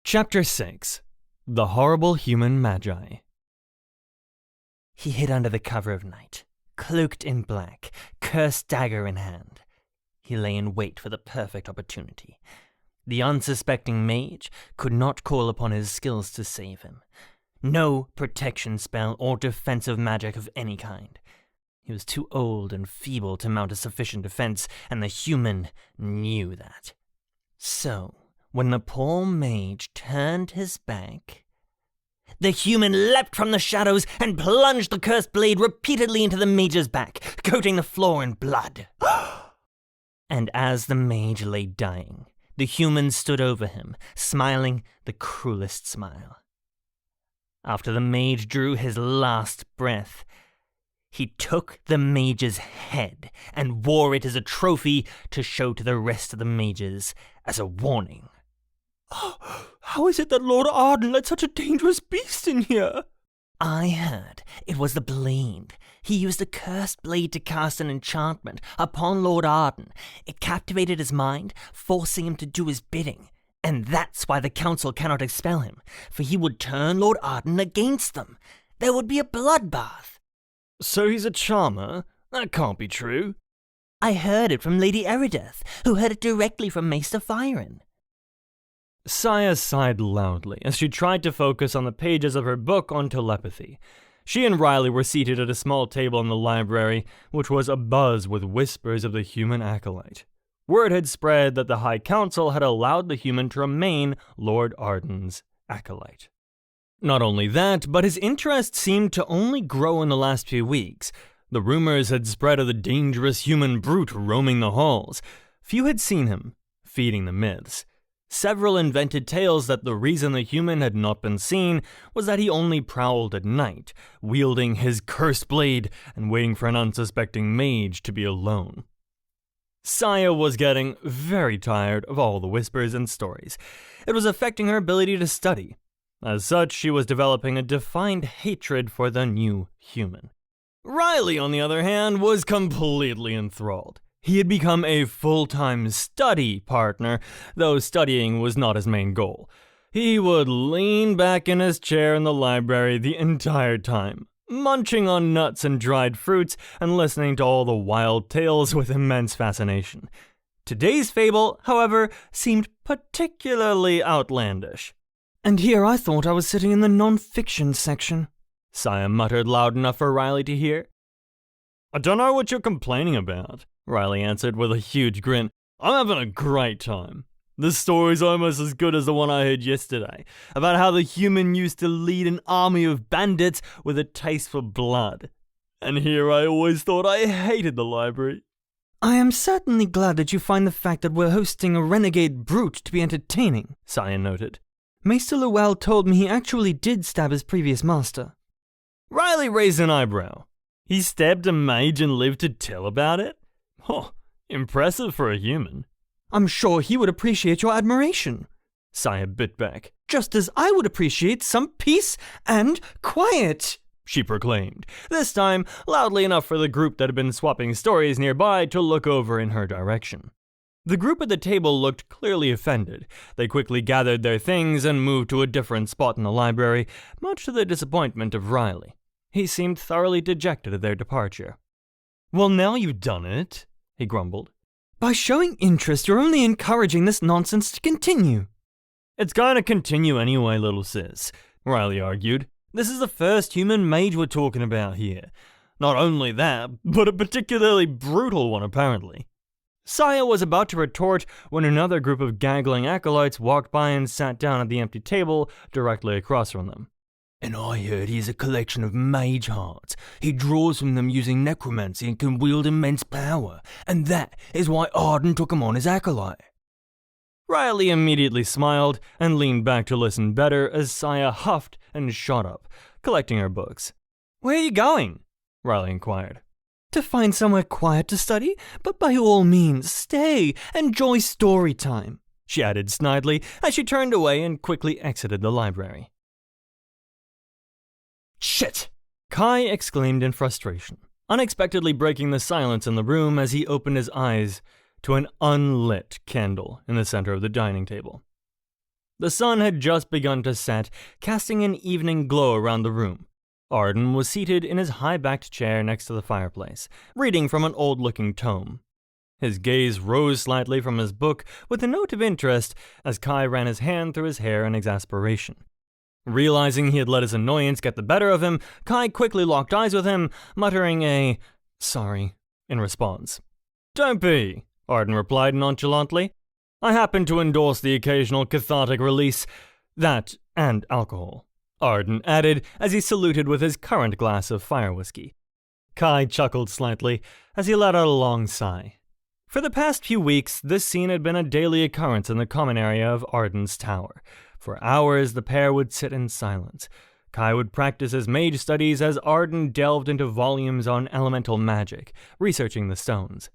Chapter 6. The Horrible Human Magi. He hid under the cover of night, cloaked in black, cursed dagger in hand. He lay in wait for the perfect opportunity. The unsuspecting mage could not call upon his skills to save him. No protection spell or defensive magic of any kind. He was too old and feeble to mount a sufficient defense, and the human knew that. So, when the poor mage turned his back, the human leapt from the shadows and plunged the cursed blade repeatedly into the mage's back, coating the floor in blood. And as the mage lay dying, the human stood over him, smiling the cruelest smile. After the mage drew his last breath, he took the mage's head and wore it as a trophy to show to the rest of the mages as a warning. How is it that Lord Arden let such a dangerous beast in here? I heard it was the blade. He used the cursed blade to cast an enchantment upon Lord Arden. It captivated his mind, forcing him to do his bidding. And that's why the council cannot expel him, for he would turn Lord Arden against them. There would be a bloodbath. So he's a charmer? That can't be true. I heard it from Lady Erideth, who heard it directly from Maester Firen. Saiyah sighed loudly as she tried to focus on the pages of her book on telepathy. She and Riley were seated at a small table in the library, which was abuzz with whispers of the human acolyte. Word had spread that the High Council had allowed the human to remain Lord Arden's acolyte. Not only that, but his interest seemed to only grow in the last few weeks. The rumors had spread of the dangerous human brute roaming the halls. Few had seen him, feeding the myths. Several invented tales that the reason the human had not been seen was that he only prowled at night, wielding his cursed blade and waiting for an unsuspecting mage to be alone. Saiyah was getting very tired of all the whispers and stories. It was affecting her ability to study. As such, she was developing a defined hatred for the new human. Riley, on the other hand, was completely enthralled. He had become a full-time study partner, though studying was not his main goal. He would lean back in his chair in the library the entire time, munching on nuts and dried fruits and listening to all the wild tales with immense fascination. Today's fable, however, seemed particularly outlandish. And here I thought I was sitting in the non-fiction section, Saiyah muttered loud enough for Riley to hear. I don't know what you're complaining about, Riley answered with a huge grin. I'm having a great time. This story's almost as good as the one I heard yesterday, about how the human used to lead an army of bandits with a taste for blood. And here I always thought I hated the library. I am certainly glad that you find the fact that we're hosting a renegade brute to be entertaining, Saiyah noted. Maester Llewell told me he actually did stab his previous master. Riley raised an eyebrow. He stabbed a mage and lived to tell about it? Oh, impressive for a human. I'm sure he would appreciate your admiration, Saiyah bit back. Just as I would appreciate some peace and quiet, she proclaimed, this time loudly enough for the group that had been swapping stories nearby to look over in her direction. The group at the table looked clearly offended. They quickly gathered their things and moved to a different spot in the library, much to the disappointment of Riley. He seemed thoroughly dejected at their departure. Well, now you've done it, he grumbled. By showing interest, you're only encouraging this nonsense to continue. It's going to continue anyway, little sis, Riley argued. This is the first human mage we're talking about here. Not only that, but a particularly brutal one, apparently. Saiyah was about to retort when another group of gaggling acolytes walked by and sat down at the empty table directly across from them. And I heard he has a collection of mage hearts. He draws from them using necromancy and can wield immense power. And that is why Arden took him on as acolyte. Riley immediately smiled and leaned back to listen better as Saiyah huffed and shot up, collecting her books. Where are you going? Riley inquired. To find somewhere quiet to study, but by all means, stay, enjoy story time, she added snidely as she turned away and quickly exited the library. Shit! Kai exclaimed in frustration, unexpectedly breaking the silence in the room as he opened his eyes to an unlit candle in the center of the dining table. The sun had just begun to set, casting an evening glow around the room. Arden was seated in his high-backed chair next to the fireplace, reading from an old-looking tome. His gaze rose slightly from his book with a note of interest as Kai ran his hand through his hair in exasperation. Realizing he had let his annoyance get the better of him, Kai quickly locked eyes with him, muttering a "sorry" in response. "Don't be," Arden replied nonchalantly. "I happen to endorse the occasional cathartic release. That and alcohol," Arden added as he saluted with his current glass of fire whiskey. Kai chuckled slightly as he let out a long sigh. For the past few weeks, this scene had been a daily occurrence in the common area of Arden's tower. For hours, the pair would sit in silence. Kai would practice his mage studies as Arden delved into volumes on elemental magic, researching the stones.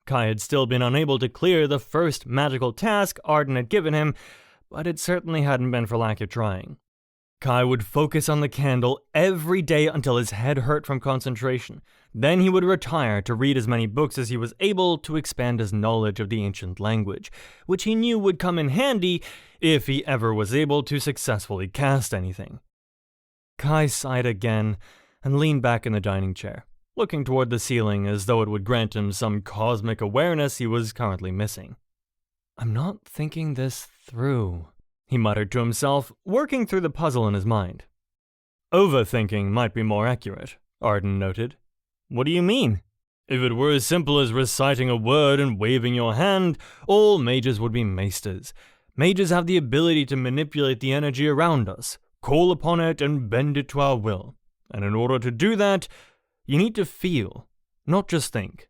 Kai had still been unable to clear the first magical task Arden had given him, but it certainly hadn't been for lack of trying. Kai would focus on the candle every day until his head hurt from concentration. Then he would retire to read as many books as he was able to expand his knowledge of the ancient language, which he knew would come in handy if he ever was able to successfully cast anything. Kai sighed again and leaned back in the dining chair, looking toward the ceiling as though it would grant him some cosmic awareness he was currently missing. "I'm not thinking this through," he muttered to himself, working through the puzzle in his mind. "Overthinking might be more accurate," Arden noted. "What do you mean? If it were as simple as reciting a word and waving your hand, all mages would be maesters. Mages have the ability to manipulate the energy around us, call upon it and bend it to our will. And in order to do that, you need to feel, not just think.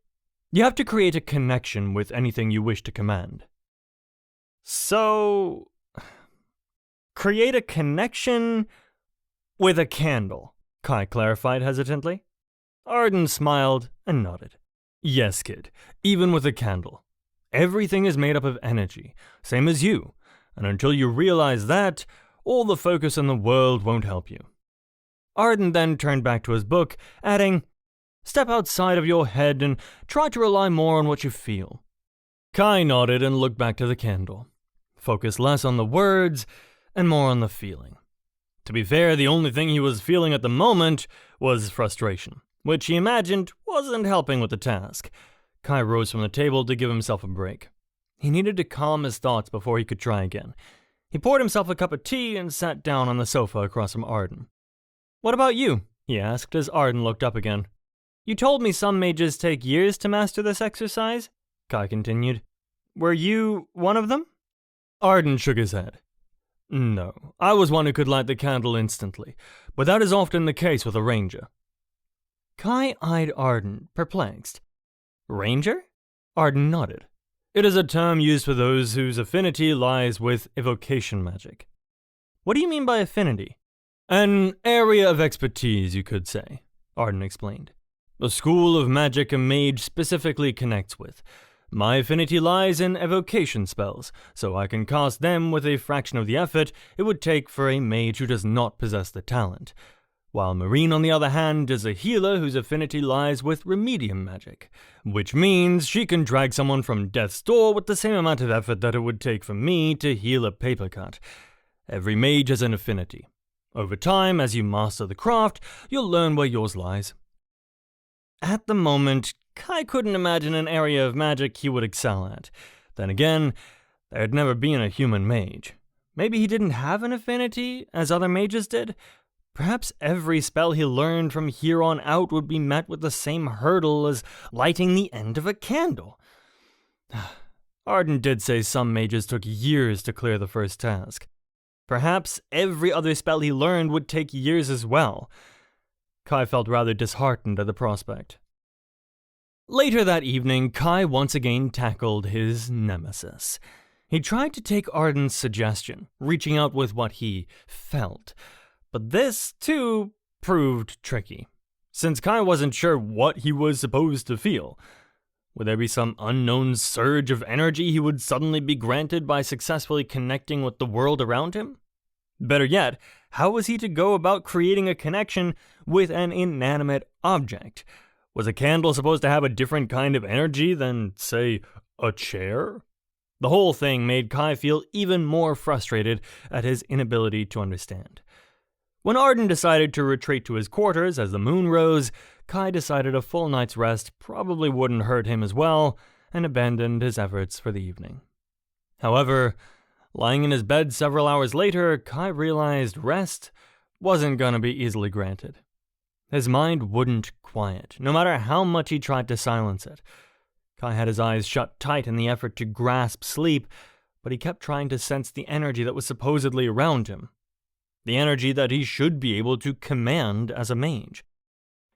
You have to create a connection with anything you wish to command." "So, create a connection with a candle," Kai clarified hesitantly. Arden smiled and nodded. "Yes, kid, even with a candle. Everything is made up of energy, same as you, and until you realize that, all the focus in the world won't help you." Arden then turned back to his book, adding, "Step outside of your head and try to rely more on what you feel." Kai nodded and looked back to the candle. Focus less on the words and more on the feeling. To be fair, the only thing he was feeling at the moment was frustration, which he imagined wasn't helping with the task. Kai rose from the table to give himself a break. He needed to calm his thoughts before he could try again. He poured himself a cup of tea and sat down on the sofa across from Arden. "What about you?" he asked as Arden looked up again. "You told me some mages take years to master this exercise," Kai continued. "Were you one of them?" Arden shook his head. "No, I was one who could light the candle instantly, but that is often the case with a ranger." Kai eyed Arden, perplexed. "Ranger?" Arden nodded. "It is a term used for those whose affinity lies with evocation magic." "What do you mean by affinity?" "An area of expertise, you could say," Arden explained. "A school of magic a mage specifically connects with. My affinity lies in evocation spells, so I can cast them with a fraction of the effort it would take for a mage who does not possess the talent. While Marine, on the other hand, is a healer whose affinity lies with remedium magic, which means she can drag someone from death's door with the same amount of effort that it would take for me to heal a paper cut. Every mage has an affinity. Over time, as you master the craft, you'll learn where yours lies." At the moment, Kai couldn't imagine an area of magic he would excel at. Then again, there had never been a human mage. Maybe he didn't have an affinity, as other mages did. Perhaps every spell he learned from here on out would be met with the same hurdle as lighting the end of a candle. Arden did say some mages took years to clear the first task. Perhaps every other spell he learned would take years as well. Kai felt rather disheartened at the prospect. Later that evening, Kai once again tackled his nemesis. He tried to take Arden's suggestion, reaching out with what he felt. But this, too, proved tricky, since Kai wasn't sure what he was supposed to feel. Would there be some unknown surge of energy he would suddenly be granted by successfully connecting with the world around him? Better yet, how was he to go about creating a connection with an inanimate object? Was a candle supposed to have a different kind of energy than, say, a chair? The whole thing made Kai feel even more frustrated at his inability to understand. When Arden decided to retreat to his quarters as the moon rose, Kai decided a full night's rest probably wouldn't hurt him as well, and abandoned his efforts for the evening. However, lying in his bed several hours later, Kai realized rest wasn't going to be easily granted. His mind wouldn't quiet, no matter how much he tried to silence it. Kai had his eyes shut tight in the effort to grasp sleep, but he kept trying to sense the energy that was supposedly around him. The energy that he should be able to command as a mage.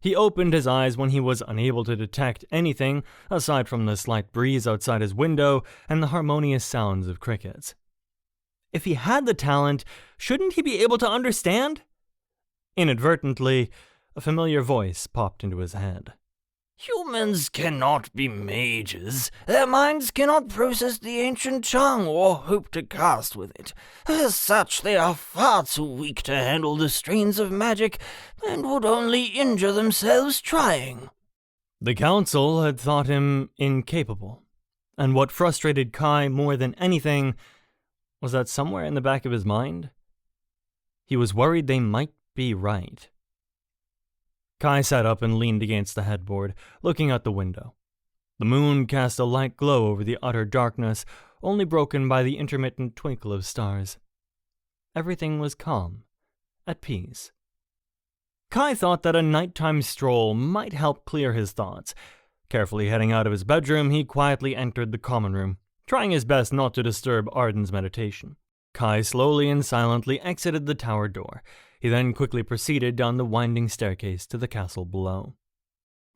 He opened his eyes when he was unable to detect anything aside from the slight breeze outside his window and the harmonious sounds of crickets. If he had the talent, shouldn't he be able to understand? Inadvertently, a familiar voice popped into his head. Humans cannot be mages. Their minds cannot process the ancient tongue or hope to cast with it. As such, they are far too weak to handle the strains of magic and would only injure themselves trying. The council had thought him incapable, and what frustrated Kai more than anything was that somewhere in the back of his mind, he was worried they might be right. Kai sat up and leaned against the headboard, looking out the window. The moon cast a light glow over the utter darkness, only broken by the intermittent twinkle of stars. Everything was calm, at peace. Kai thought that a nighttime stroll might help clear his thoughts. Carefully heading out of his bedroom, he quietly entered the common room, trying his best not to disturb Arden's meditation. Kai slowly and silently exited the tower door. He then quickly proceeded down the winding staircase to the castle below.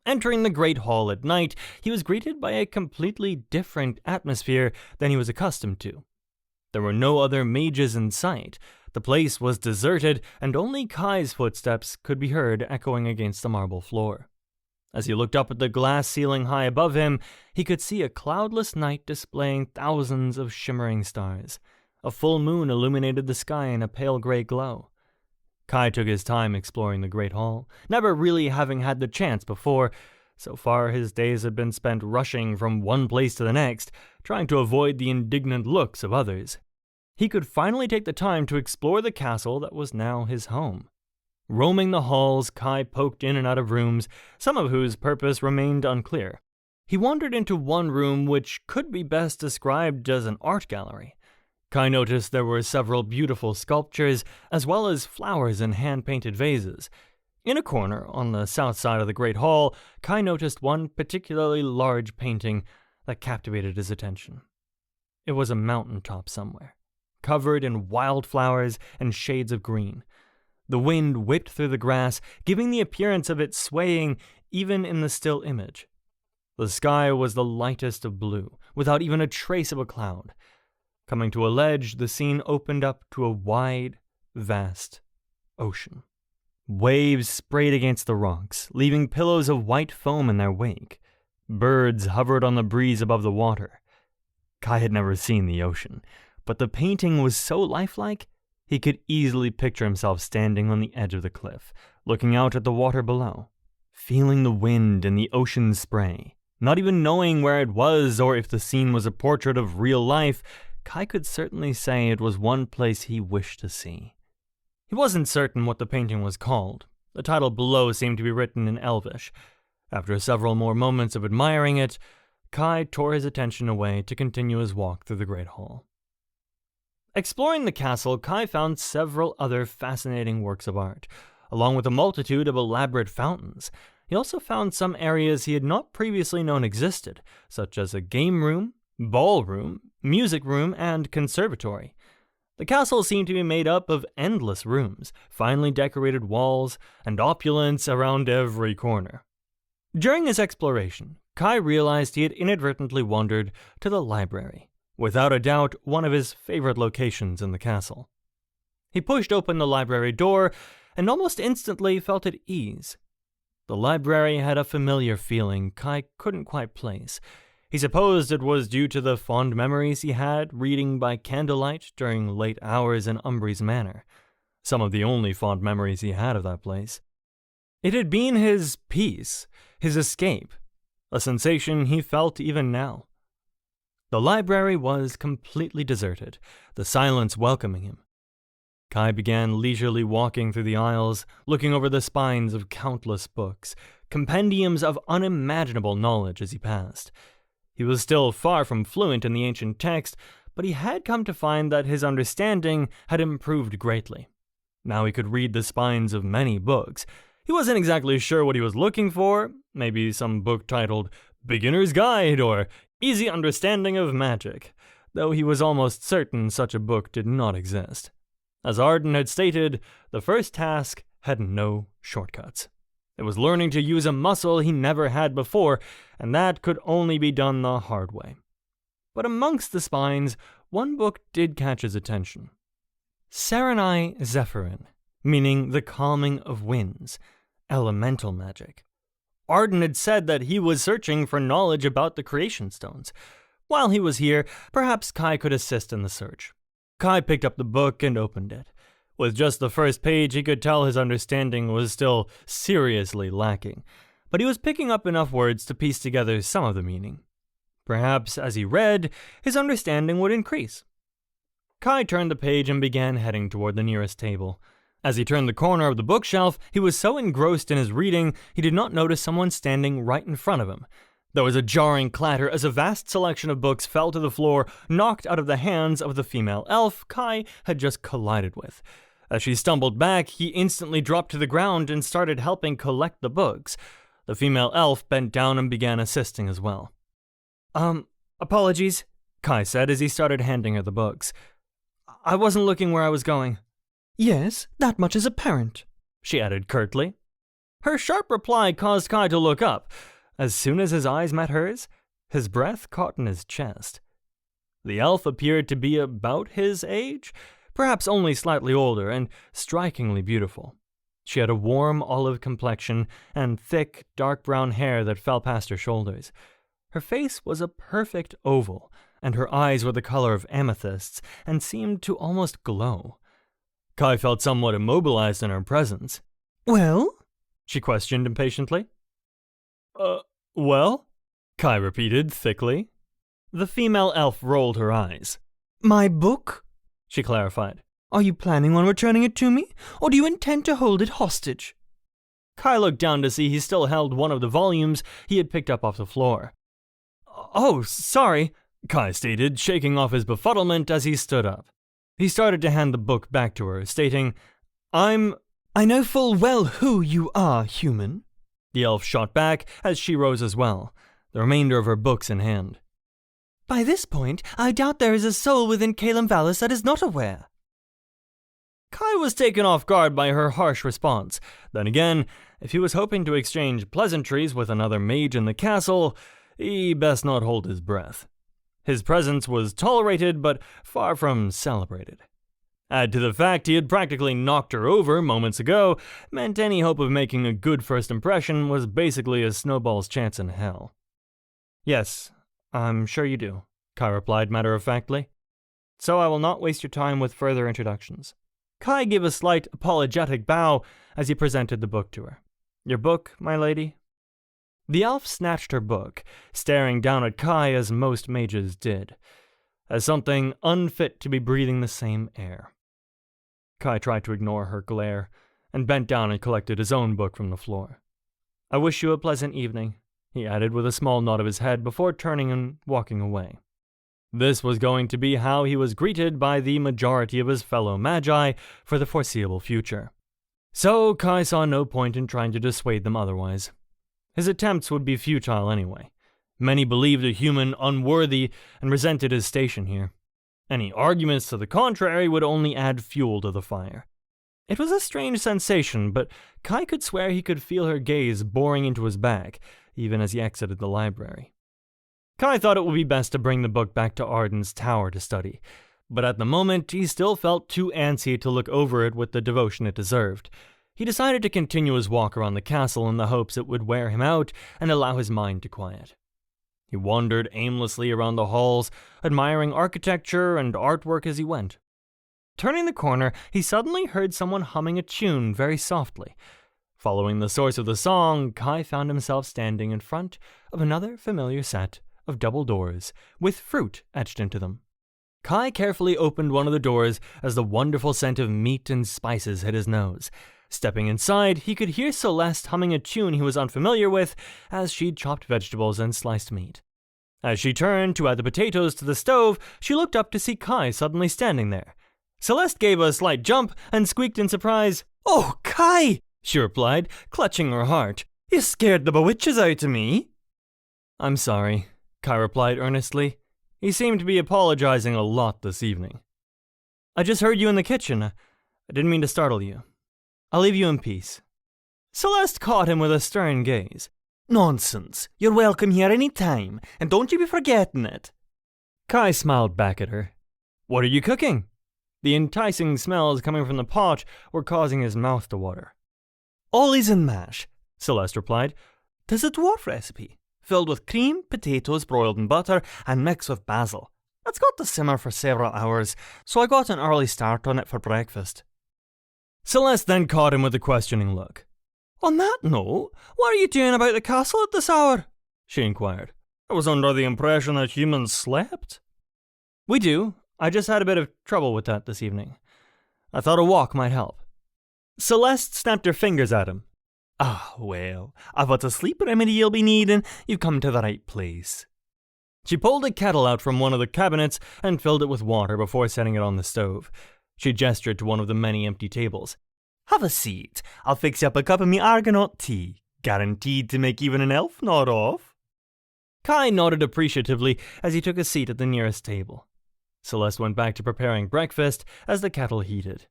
Entering the great hall at night, he was greeted by a completely different atmosphere than he was accustomed to. There were no other mages in sight. The place was deserted, and only Kai's footsteps could be heard echoing against the marble floor. As he looked up at the glass ceiling high above him, he could see a cloudless night displaying thousands of shimmering stars. A full moon illuminated the sky in a pale gray glow. Kai took his time exploring the great hall, never really having had the chance before. So far, his days had been spent rushing from one place to the next, trying to avoid the indignant looks of others. He could finally take the time to explore the castle that was now his home. Roaming the halls, Kai poked in and out of rooms, some of whose purpose remained unclear. He wandered into one room which could be best described as an art gallery. Kai noticed there were several beautiful sculptures, as well as flowers in hand-painted vases. In a corner, on the south side of the Great Hall, Kai noticed one particularly large painting that captivated his attention. It was a mountaintop somewhere, covered in wildflowers and shades of green. The wind whipped through the grass, giving the appearance of it swaying even in the still image. The sky was the lightest of blue, without even a trace of a cloud. Coming to a ledge, the scene opened up to a wide, vast ocean. Waves sprayed against the rocks, leaving pillows of white foam in their wake. Birds hovered on the breeze above the water. Kai had never seen the ocean, but the painting was so lifelike, he could easily picture himself standing on the edge of the cliff, looking out at the water below, feeling the wind and the ocean's spray. Not even knowing where it was or if the scene was a portrait of real life, Kai could certainly say it was one place he wished to see. He wasn't certain what the painting was called. The title below seemed to be written in Elvish. After several more moments of admiring it, Kai tore his attention away to continue his walk through the Great Hall. Exploring the castle, Kai found several other fascinating works of art, along with a multitude of elaborate fountains. He also found some areas he had not previously known existed, such as a game room, ballroom, music room, and conservatory. The castle seemed to be made up of endless rooms, finely decorated walls, and opulence around every corner. During his exploration, Kai realized he had inadvertently wandered to the library, without a doubt one of his favorite locations in the castle. He pushed open the library door and almost instantly felt at ease. The library had a familiar feeling Kai couldn't quite place. He supposed it was due to the fond memories he had reading by candlelight during late hours in Umbree's Manor, some of the only fond memories he had of that place. It had been his peace, his escape, a sensation he felt even now. The library was completely deserted, the silence welcoming him. Kai began leisurely walking through the aisles, looking over the spines of countless books, compendiums of unimaginable knowledge as he passed. He was still far from fluent in the ancient text, but he had come to find that his understanding had improved greatly. Now he could read the spines of many books. He wasn't exactly sure what he was looking for, maybe some book titled Beginner's Guide or Easy Understanding of Magic, though he was almost certain such a book did not exist. As Arden had stated, the first task had no shortcuts. It was learning to use a muscle he never had before, and that could only be done the hard way. But amongst the spines, one book did catch his attention. Serenai Zephyrin, meaning the calming of winds, elemental magic. Arden had said that he was searching for knowledge about the creation stones. While he was here, perhaps Kai could assist in the search. Kai picked up the book and opened it. With just the first page, he could tell his understanding was still seriously lacking, but he was picking up enough words to piece together some of the meaning. Perhaps as he read, his understanding would increase. Kai turned the page and began heading toward the nearest table. As he turned the corner of the bookshelf, he was so engrossed in his reading, he did not notice someone standing right in front of him. There was a jarring clatter as a vast selection of books fell to the floor, knocked out of the hands of the female elf Kai had just collided with. As she stumbled back, he instantly dropped to the ground and started helping collect the books. The female elf bent down and began assisting as well. Apologies, Kai said as he started handing her the books. I wasn't looking where I was going. Yes, that much is apparent, she added curtly. Her sharp reply caused Kai to look up. As soon as his eyes met hers, his breath caught in his chest. The elf appeared to be about his age, perhaps only slightly older, and strikingly beautiful. She had a warm olive complexion and thick, dark brown hair that fell past her shoulders. Her face was a perfect oval, and her eyes were the color of amethysts and seemed to almost glow. Kai felt somewhat immobilized in her presence. Well? She questioned impatiently. Well? Kai repeated thickly. The female elf rolled her eyes. My book? She clarified. Are you planning on returning it to me, or do you intend to hold it hostage? Kai looked down to see he still held one of the volumes he had picked up off the floor. Oh, sorry, Kai stated, shaking off his befuddlement as he stood up. He started to hand the book back to her, stating, I know full well who you are, human. The elf shot back as she rose as well, the remainder of her books in hand. By this point, I doubt there is a soul within Calum Vallis that is not aware. Kai was taken off guard by her harsh response. Then again, if he was hoping to exchange pleasantries with another mage in the castle, he best not hold his breath. His presence was tolerated, but far from celebrated. Add to the fact he had practically knocked her over moments ago, meant any hope of making a good first impression was basically a snowball's chance in hell. Yes, I'm sure you do, Kai replied matter-of-factly. So I will not waste your time with further introductions. Kai gave a slight apologetic bow as he presented the book to her. Your book, my lady? The elf snatched her book, staring down at Kai as most mages did, as something unfit to be breathing the same air. Kai tried to ignore her glare, and bent down and collected his own book from the floor. I wish you a pleasant evening, he added with a small nod of his head before turning and walking away. This was going to be how he was greeted by the majority of his fellow magi for the foreseeable future. So Kai saw no point in trying to dissuade them otherwise. His attempts would be futile anyway. Many believed a human unworthy and resented his station here. Any arguments to the contrary would only add fuel to the fire. It was a strange sensation, but Kai could swear he could feel her gaze boring into his back, even as he exited the library. Kai thought it would be best to bring the book back to Arden's tower to study, but at the moment he still felt too antsy to look over it with the devotion it deserved. He decided to continue his walk around the castle in the hopes it would wear him out and allow his mind to quiet. He wandered aimlessly around the halls, admiring architecture and artwork as he went. Turning the corner, he suddenly heard someone humming a tune very softly. Following the source of the song, Kai found himself standing in front of another familiar set of double doors, with fruit etched into them. Kai carefully opened one of the doors as the wonderful scent of meat and spices hit his nose. Stepping inside, he could hear Celeste humming a tune he was unfamiliar with as she chopped vegetables and sliced meat. As she turned to add the potatoes to the stove, she looked up to see Kai suddenly standing there. Celeste gave a slight jump and squeaked in surprise. "Oh, Kai!" she replied, clutching her heart. "You scared the bewitches out of me." "I'm sorry," Kai replied earnestly. He seemed to be apologizing a lot this evening. "I just heard you in the kitchen. I didn't mean to startle you. I'll leave you in peace." Celeste caught him with a stern gaze. "Nonsense. You're welcome here any time, and don't you be forgetting it." Kai smiled back at her. "What are you cooking?" The enticing smells coming from the pot were causing his mouth to water. "Ollies and mash," Celeste replied. "'Tis a dwarf recipe, filled with cream, potatoes broiled in butter, and mixed with basil. It's got to simmer for several hours, so I got an early start on it for breakfast." Celeste then caught him with a questioning look. "On that note, what are you doing about the castle at this hour?" she inquired. "I was under the impression that humans slept." "We do. I just had a bit of trouble with that this evening. I thought a walk might help." Celeste snapped her fingers at him. "Ah, well, if it's a sleep remedy you'll be needing, you've come to the right place." She pulled a kettle out from one of the cabinets and filled it with water before setting it on the stove. She gestured to one of the many empty tables. "Have a seat. I'll fix you up a cup of me Argonaut tea. Guaranteed to make even an elf nod off." Kai nodded appreciatively as he took a seat at the nearest table. Celeste went back to preparing breakfast as the kettle heated.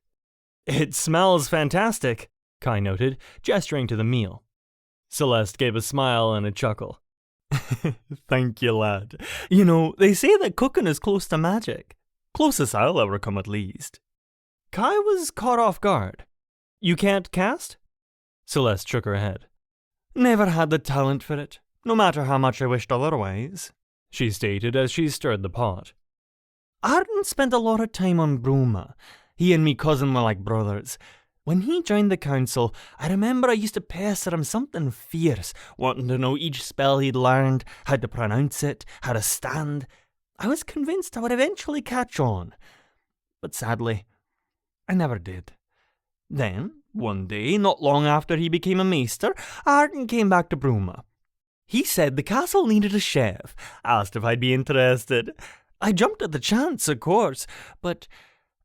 "It smells fantastic," Kai noted, gesturing to the meal. Celeste gave a smile and a chuckle. "Thank you, lad. You know, they say that cooking is close to magic. Closest I'll ever come, at least." Kai was caught off guard. "You can't cast?" Celeste shook her head. "Never had the talent for it, no matter how much I wished otherwise," she stated as she stirred the pot. "Arden spent a lot of time on Bruma. He and me cousin were like brothers. When he joined the council, I remember I used to pester him something fierce, wanting to know each spell he'd learned, how to pronounce it, how to stand. I was convinced I would eventually catch on. But sadly, I never did. Then, one day, not long after he became a maester, Arden came back to Bruma. He said the castle needed a chef, asked if I'd be interested. I jumped at the chance, of course, but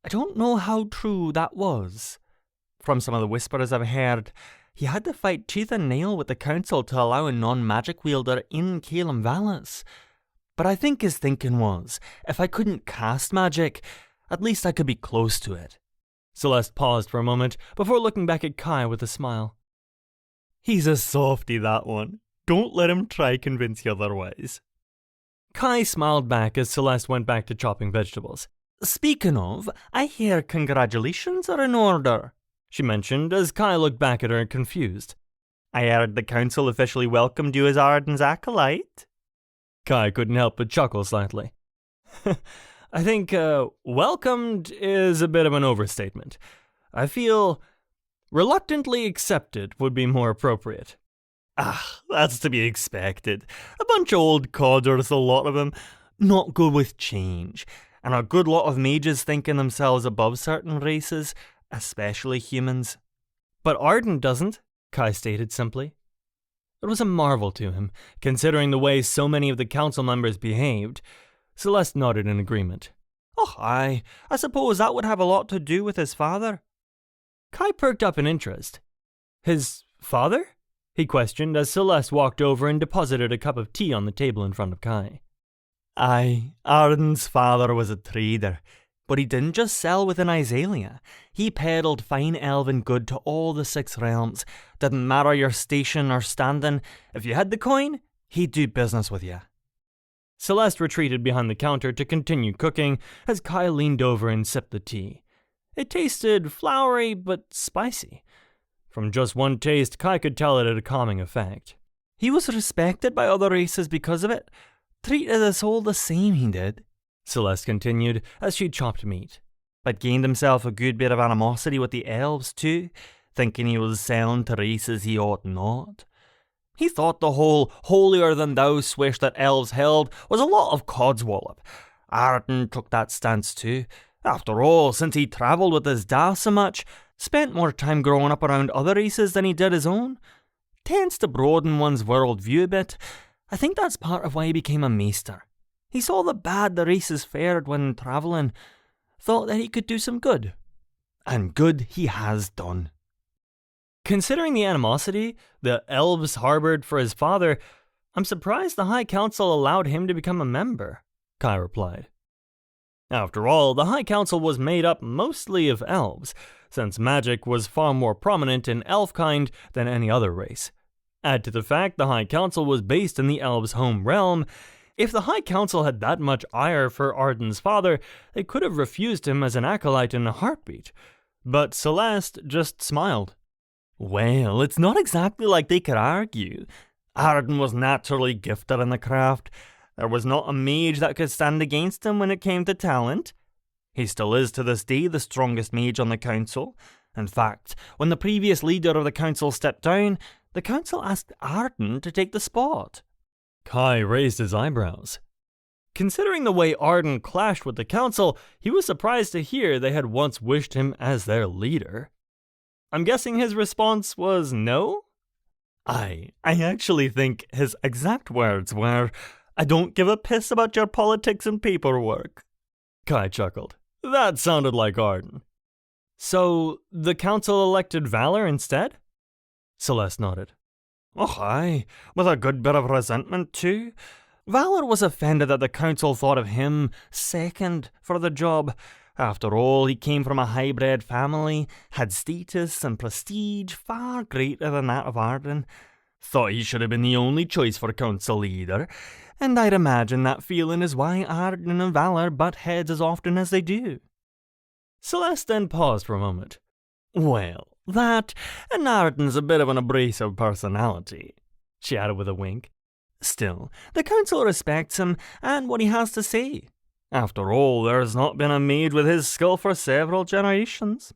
I don't know how true that was. From some of the whispers I've heard, he had to fight tooth and nail with the council to allow a non-magic wielder in Caelum Vallis. But I think his thinking was, if I couldn't cast magic, at least I could be close to it." Celeste paused for a moment before looking back at Kai with a smile. "He's a softie, that one. Don't let him try convince you otherwise." Kai smiled back as Celeste went back to chopping vegetables. "Speaking of, I hear congratulations are in order," she mentioned as Kai looked back at her confused. "I heard the council officially welcomed you as Arden's acolyte." Kai couldn't help but chuckle slightly. "I think welcomed is a bit of an overstatement. I feel reluctantly accepted would be more appropriate." "Ah, that's to be expected. A bunch of old codders, a lot of them, not good with change, and a good lot of mages thinking themselves above certain races, especially humans." "But Arden doesn't," Kai stated simply. It was a marvel to him, considering the way so many of the council members behaved. Celeste nodded in agreement. "Oh, aye, I suppose that would have a lot to do with his father." Kai perked up in interest. "His father?" he questioned as Celeste walked over and deposited a cup of tea on the table in front of Kai. "Aye, Arden's father was a trader, but he didn't just sell within Iselia. He peddled fine elven good to all the 6 realms. Didn't matter your station or standing. If you had the coin, he'd do business with you." Celeste retreated behind the counter to continue cooking as Kai leaned over and sipped the tea. It tasted floury but spicy. From just one taste, Kai could tell it had a calming effect. "He was respected by other races because of it. Treated us all the same, he did," Celeste continued as she chopped meat. "But gained himself a good bit of animosity with the elves too, thinking he was selling to races he ought not. He thought the whole holier-than-thou swish that elves held was a lot of codswallop. Arden took that stance too. After all, since he travelled with his dad so much, spent more time growing up around other races than he did his own, tends to broaden one's worldview a bit. I think that's part of why he became a maester. He saw the bad the races fared when travelling, thought that he could do some good. And good he has done. Considering the animosity the elves harbored for his father, I'm surprised the High Council allowed him to become a member, Kai replied. After all, the High Council was made up mostly of elves, since magic was far more prominent in elfkind than any other race. Add to the fact the High Council was based in the elves' home realm. If the High Council had that much ire for Arden's father, they could have refused him as an acolyte in a heartbeat. But Celeste just smiled. Well, it's not exactly like they could argue. Arden was naturally gifted in the craft. There was not a mage that could stand against him when it came to talent. He still is to this day the strongest mage on the council. In fact, when the previous leader of the council stepped down, the council asked Arden to take the spot. Kai raised his eyebrows. Considering the way Arden clashed with the council, he was surprised to hear they had once wished him as their leader. I'm guessing his response was no? I actually think his exact words were, "I don't give a piss about your politics and paperwork." Kai chuckled. That sounded like Arden. So, the council elected Valor instead? Celeste nodded. Oh, aye, with a good bit of resentment too. Valor was offended that the council thought of him second for the job. After all, he came from a high-bred family, had status and prestige far greater than that of Arden. Thought he should have been the only choice for council leader, and I'd imagine that feeling is why Arden and Valor butt heads as often as they do. Celeste then paused for a moment. Well, that, and Arden's a bit of an abrasive personality, she added with a wink. Still, the council respects him and what he has to say. After all, there's not been a mage with his skill for several generations.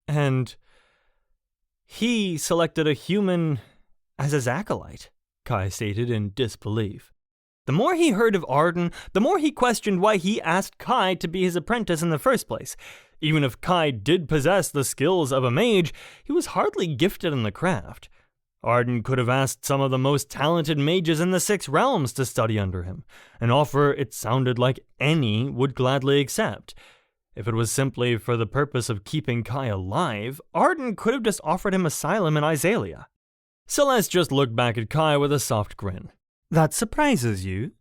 And he selected a human as his acolyte, Kai stated in disbelief. The more he heard of Arden, the more he questioned why he asked Kai to be his apprentice in the first place. Even if Kai did possess the skills of a mage, he was hardly gifted in the craft. Arden could have asked some of the most talented mages in the 6 realms to study under him, an offer it sounded like any would gladly accept. If it was simply for the purpose of keeping Kai alive, Arden could have just offered him asylum in Izalia. Celeste just looked back at Kai with a soft grin. That surprises you?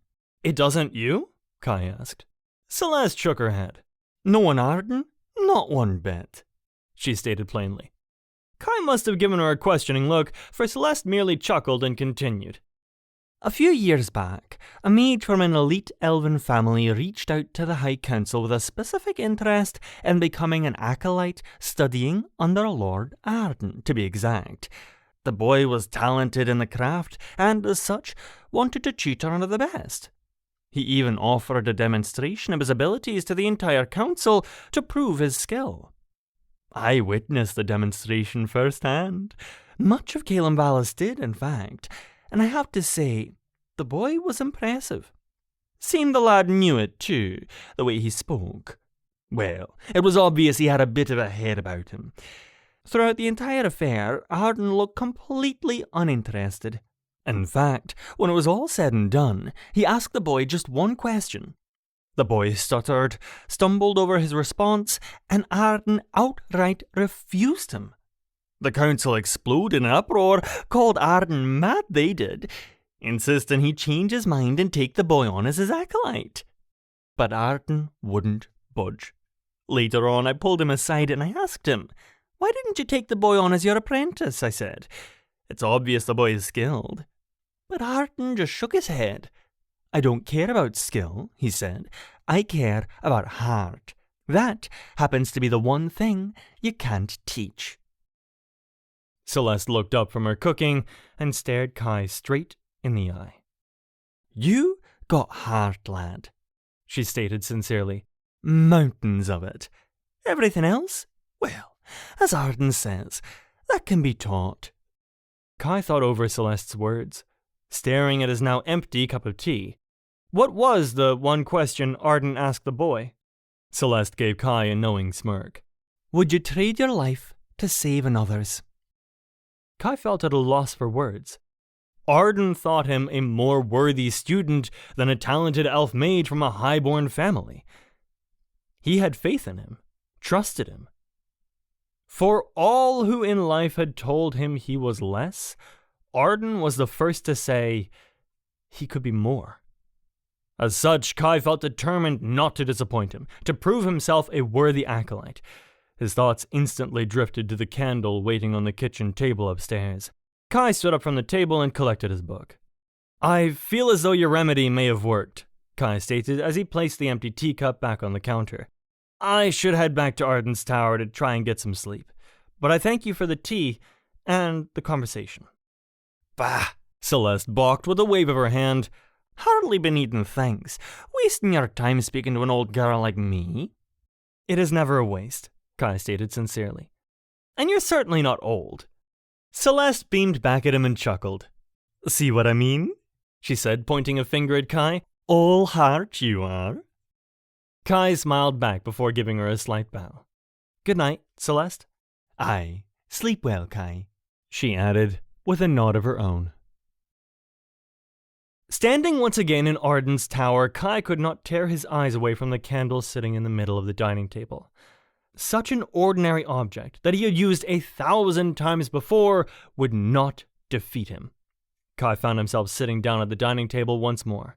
It doesn't you? Kai asked. Celeste shook her head. No, Arden? Not one bit, she stated plainly. Kai must have given her a questioning look, for Celeste merely chuckled and continued. A few years back, a mage from an elite elven family reached out to the High Council with a specific interest in becoming an acolyte studying under Lord Arden, to be exact. The boy was talented in the craft, and as such, wanted to tutor under the best. He even offered a demonstration of his abilities to the entire council to prove his skill. I witnessed the demonstration firsthand. Much of Caelan Vallis did, in fact, and I have to say, the boy was impressive. Seemed the lad knew it too, the way he spoke. Well, it was obvious he had a bit of a head about him. Throughout the entire affair, Arden looked completely uninterested. In fact, when it was all said and done, he asked the boy just one question. The boy stuttered, stumbled over his response, and Arden outright refused him. The council exploded in an uproar, called Arden mad they did, insisting he change his mind and take the boy on as his acolyte. But Arden wouldn't budge. Later on, I pulled him aside and I asked him, "Why didn't you take the boy on as your apprentice?" I said. "It's obvious the boy is skilled." But Arden just shook his head. "I don't care about skill," he said. "I care about heart. That happens to be the one thing you can't teach." Celeste looked up from her cooking and stared Kai straight in the eye. "You got heart, lad," she stated sincerely. "Mountains of it. Everything else? Well, as Arden says, that can be taught." Kai thought over Celeste's words, staring at his now empty cup of tea. What was the one question Arden asked the boy? Celeste gave Kai a knowing smirk. Would you trade your life to save another's? Kai felt at a loss for words. Arden thought him a more worthy student than a talented elf mage from a high-born family. He had faith in him, trusted him. For all who in life had told him he was less, Arden was the first to say he could be more. As such, Kai felt determined not to disappoint him, to prove himself a worthy acolyte. His thoughts instantly drifted to the candle waiting on the kitchen table upstairs. Kai stood up from the table and collected his book. I feel as though your remedy may have worked, Kai stated as he placed the empty teacup back on the counter. I should head back to Arden's tower to try and get some sleep, but I thank you for the tea and the conversation. Bah, Celeste balked with a wave of her hand. Hardly been eating thanks. Wasting your time speaking to an old girl like me? It is never a waste, Kai stated sincerely. And you're certainly not old. Celeste beamed back at him and chuckled. See what I mean? She said, pointing a finger at Kai. All heart you are. Kai smiled back before giving her a slight bow. Good night, Celeste. Aye, sleep well, Kai, she added, with a nod of her own. Standing once again in Arden's tower, Kai could not tear his eyes away from the candle sitting in the middle of the dining table. Such an ordinary object that he had used 1,000 times before would not defeat him. Kai found himself sitting down at the dining table once more.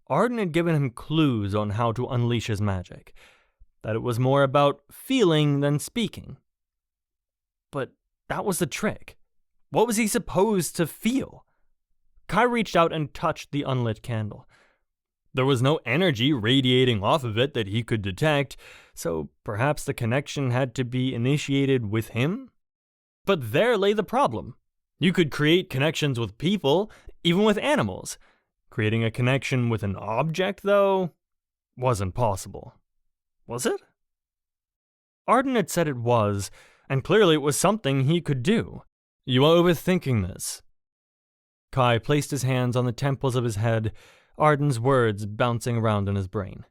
Arden had given him clues on how to unleash his magic, that it was more about feeling than speaking. But that was the trick. What was he supposed to feel? Kai reached out and touched the unlit candle. There was no energy radiating off of it that he could detect, so perhaps the connection had to be initiated with him? But there lay the problem. You could create connections with people, even with animals. Creating a connection with an object, though, wasn't possible. Was it? Arden had said it was, and clearly it was something he could do. You are overthinking this. Kai placed his hands on the temples of his head, Arden's words bouncing around in his brain.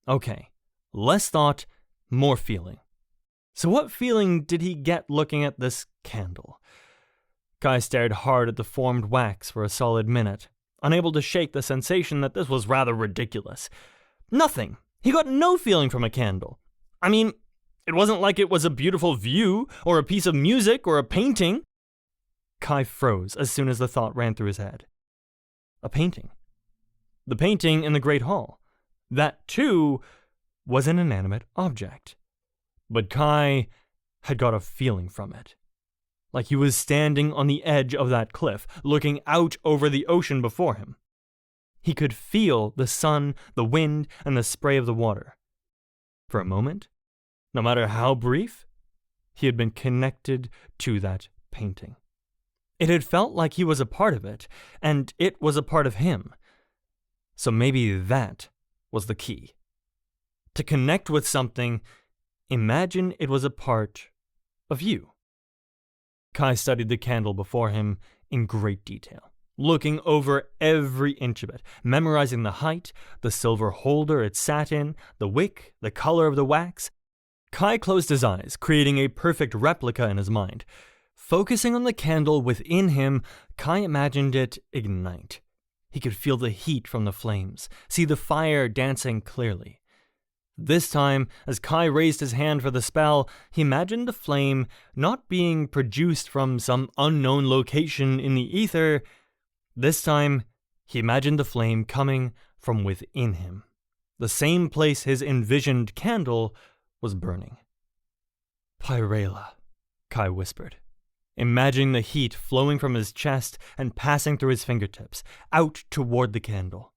Okay, less thought, more feeling. So what feeling did he get looking at this candle? Kai stared hard at the formed wax for a solid minute, unable to shake the sensation that this was rather ridiculous. Nothing. He got no feeling from a candle. I mean, it wasn't like it was a beautiful view, or a piece of music, or a painting. Kai froze as soon as the thought ran through his head. A painting. The painting in the Great Hall. That, too, was an inanimate object. But Kai had got a feeling from it. Like he was standing on the edge of that cliff, looking out over the ocean before him. He could feel the sun, the wind, and the spray of the water. For a moment, no matter how brief, he had been connected to that painting. It had felt like he was a part of it, and it was a part of him. So maybe that was the key. To connect with something, imagine it was a part of you. Kai studied the candle before him in great detail, looking over every inch of it, memorizing the height, the silver holder it sat in, the wick, the color of the wax. Kai closed his eyes, creating a perfect replica in his mind. Focusing on the candle within him, Kai imagined it ignite. He could feel the heat from the flames, see the fire dancing clearly. This time, as Kai raised his hand for the spell, he imagined the flame not being produced from some unknown location in the ether. This time, he imagined the flame coming from within him, the same place his envisioned candle was burning. Pyrela, Kai whispered, imagining the heat flowing from his chest and passing through his fingertips, out toward the candle.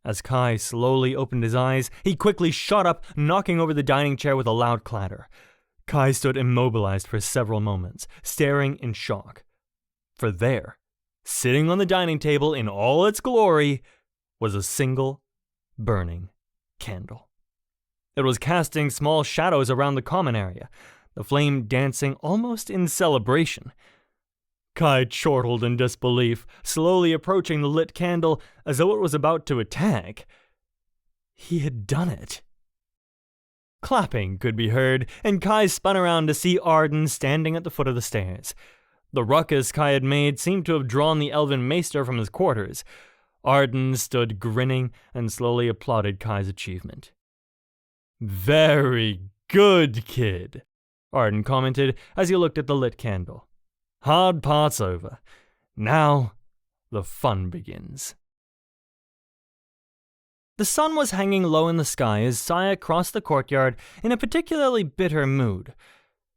As Kai slowly opened his eyes, he quickly shot up, knocking over the dining chair with a loud clatter. Kai stood immobilized for several moments, staring in shock. For there, sitting on the dining table in all its glory, was a single, burning candle. It was casting small shadows around the common area, the flame dancing almost in celebration. Kai chortled in disbelief, slowly approaching the lit candle as though it was about to attack. He had done it. Clapping could be heard, and Kai spun around to see Arden standing at the foot of the stairs. The ruckus Kai had made seemed to have drawn the elven maester from his quarters. Arden stood grinning and slowly applauded Kai's achievement. "Very good, kid," Arden commented as he looked at the lit candle. "Hard part's over. Now, the fun begins." The sun was hanging low in the sky as Saiyah crossed the courtyard in a particularly bitter mood.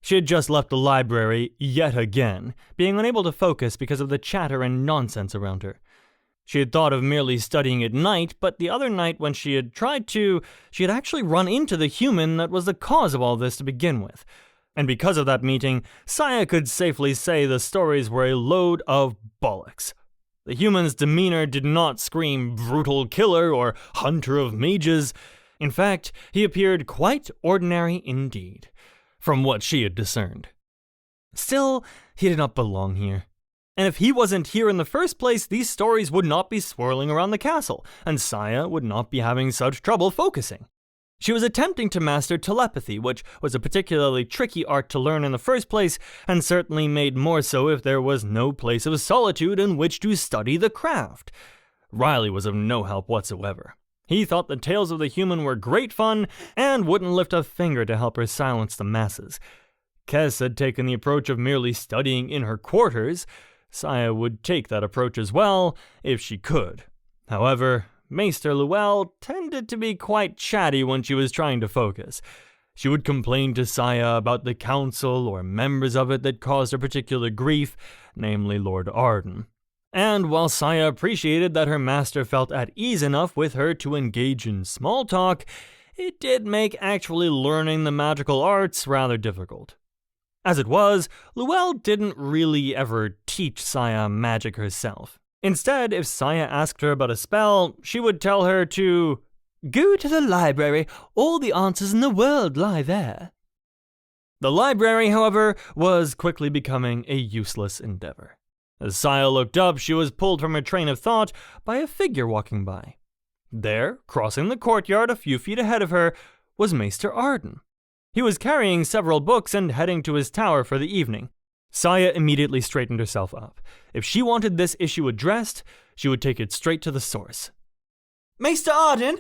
She had just left the library yet again, being unable to focus because of the chatter and nonsense around her. She had thought of merely studying at night, but the other night when she had tried to, she had actually run into the human that was the cause of all this to begin with. And because of that meeting, Saiyah could safely say the stories were a load of bollocks. The human's demeanor did not scream brutal killer or hunter of mages. In fact, he appeared quite ordinary indeed, from what she had discerned. Still, he did not belong here. And if he wasn't here in the first place, these stories would not be swirling around the castle, and Saiyah would not be having such trouble focusing. She was attempting to master telepathy, which was a particularly tricky art to learn in the first place, and certainly made more so if there was no place of solitude in which to study the craft. Riley was of no help whatsoever. He thought the tales of the human were great fun, and wouldn't lift a finger to help her silence the masses. Kes had taken the approach of merely studying in her quarters. Saiyah would take that approach as well, if she could. However, Maester Luell tended to be quite chatty when she was trying to focus. She would complain to Saiyah about the council or members of it that caused her particular grief, namely Lord Arden. And while Saiyah appreciated that her master felt at ease enough with her to engage in small talk, it did make actually learning the magical arts rather difficult. As it was, Luell didn't really ever teach Saiyah magic herself. Instead, if Saiyah asked her about a spell, she would tell her to go to the library. All the answers in the world lie there. The library, however, was quickly becoming a useless endeavor. As Saiyah looked up, she was pulled from her train of thought by a figure walking by. There, crossing the courtyard a few feet ahead of her, was Maester Arden. He was carrying several books and heading to his tower for the evening. Saiyah immediately straightened herself up. If she wanted this issue addressed, she would take it straight to the source. Maester Arden!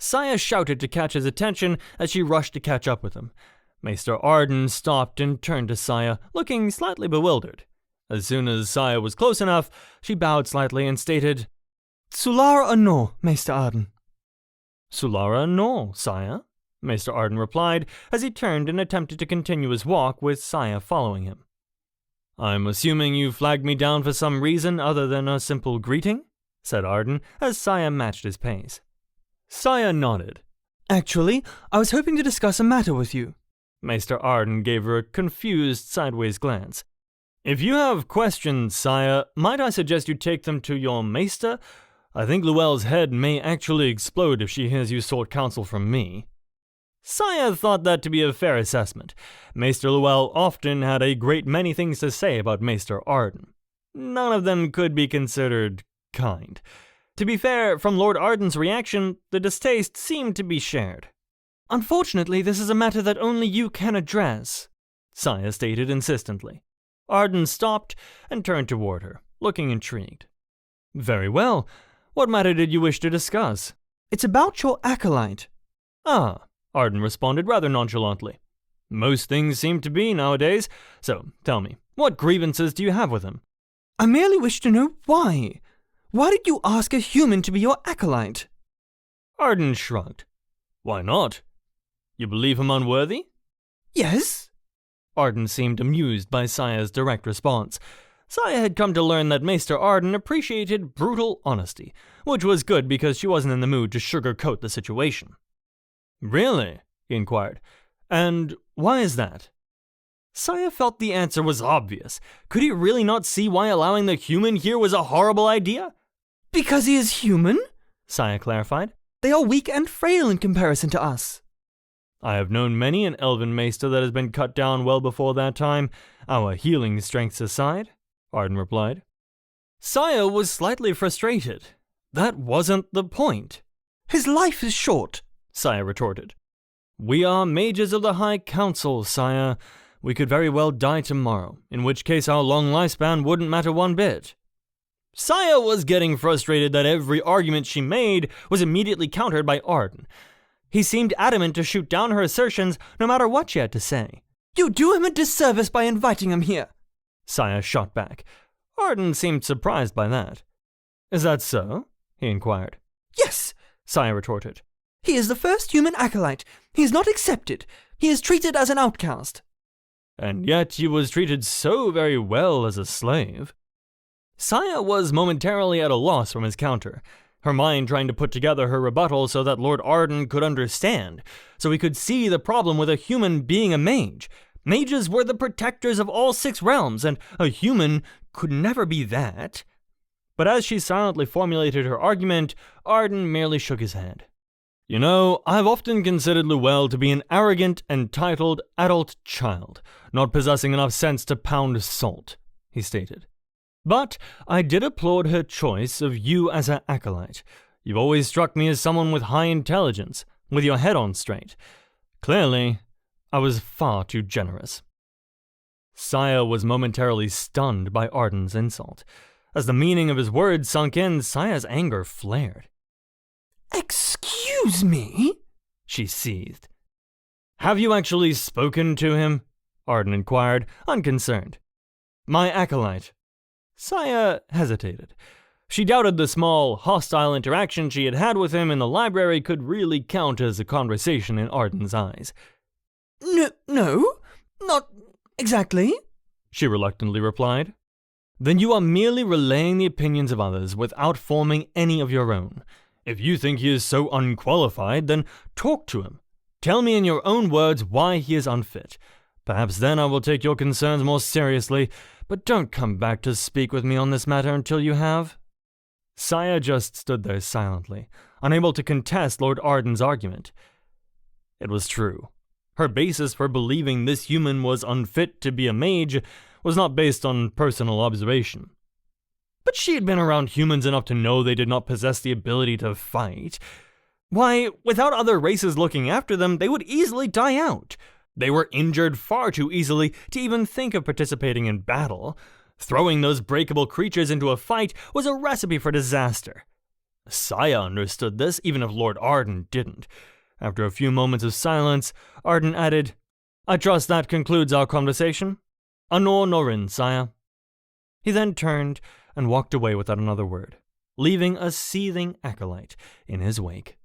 Saiyah shouted to catch his attention as she rushed to catch up with him. Maester Arden stopped and turned to Saiyah, looking slightly bewildered. As soon as Saiyah was close enough, she bowed slightly and stated, Sulara no, Maester Arden. Sulara no, Saiyah, Maester Arden replied as he turned and attempted to continue his walk with Saiyah following him. I'm assuming you flagged me down for some reason other than a simple greeting? Said Arden as Saiyah matched his pace. Saiyah nodded. Actually, I was hoping to discuss a matter with you. Maester Arden gave her a confused sideways glance. If you have questions, Saiyah, might I suggest you take them to your maester? I think Luell's head may actually explode if she hears you sought counsel from me. Saiyah thought that to be a fair assessment. Maester Luell often had a great many things to say about Maester Arden. None of them could be considered kind. To be fair, from Lord Arden's reaction, the distaste seemed to be shared. Unfortunately, this is a matter that only you can address, Saiyah stated insistently. Arden stopped and turned toward her, looking intrigued. Very well. What matter did you wish to discuss? It's about your acolyte. Ah, Arden responded rather nonchalantly. Most things seem to be nowadays, so tell me, what grievances do you have with him? I merely wish to know why. Why did you ask a human to be your acolyte? Arden shrugged. Why not? You believe him unworthy? Yes. Arden seemed amused by Saiyah's direct response. Saiyah had come to learn that Maester Arden appreciated brutal honesty, which was good because she wasn't in the mood to sugarcoat the situation. Really? He inquired. And why is that? Saiyah felt the answer was obvious. Could he really not see why allowing the human here was a horrible idea? Because he is human, Saiyah clarified. They are weak and frail in comparison to us. I have known many an elven maester that has been cut down well before that time, our healing strengths aside, Arden replied. Saiyah was slightly frustrated. That wasn't the point. His life is short, Saiyah retorted. We are mages of the High Council, Saiyah. We could very well die tomorrow, in which case our long lifespan wouldn't matter one bit. Saiyah was getting frustrated that every argument she made was immediately countered by Arden. He seemed adamant to shoot down her assertions no matter what she had to say. You do him a disservice by inviting him here, Saiyah shot back. Arden seemed surprised by that. Is that so? He inquired. Yes, Saiyah retorted. He is the first human acolyte. He is not accepted. He is treated as an outcast. And yet he was treated so very well as a slave. Saiyah was momentarily at a loss from his counter, her mind trying to put together her rebuttal so that Lord Arden could understand, so he could see the problem with a human being a mage. Mages were the protectors of all 6 realms, and a human could never be that. But as she silently formulated her argument, Arden merely shook his head. You know, I've often considered Luelle to be an arrogant, entitled adult child, not possessing enough sense to pound salt, he stated. But I did applaud her choice of you as her acolyte. You've always struck me as someone with high intelligence, with your head on straight. Clearly, I was far too generous. Saiyah was momentarily stunned by Arden's insult. As the meaning of his words sunk in, Saiyah's anger flared. Excuse me? She seethed. Have you actually spoken to him? Arden inquired, unconcerned. My acolyte. Saiyah hesitated. She doubted the small, hostile interaction she had had with him in the library could really count as a conversation in Arden's eyes. No, not exactly, she reluctantly replied. Then you are merely relaying the opinions of others without forming any of your own. If you think he is so unqualified, then talk to him. Tell me in your own words why he is unfit. Perhaps then I will take your concerns more seriously, but don't come back to speak with me on this matter until you have. Saiyah just stood there silently, unable to contest Lord Arden's argument. It was true. Her basis for believing this human was unfit to be a mage was not based on personal observation. But she had been around humans enough to know they did not possess the ability to fight. Why, without other races looking after them, they would easily die out. They were injured far too easily to even think of participating in battle. Throwing those breakable creatures into a fight was a recipe for disaster. Saiyah understood this, even if Lord Arden didn't. After a few moments of silence, Arden added, I trust that concludes our conversation. Anor Norin, Saiyah. He then turned and walked away without another word, leaving a seething acolyte in his wake.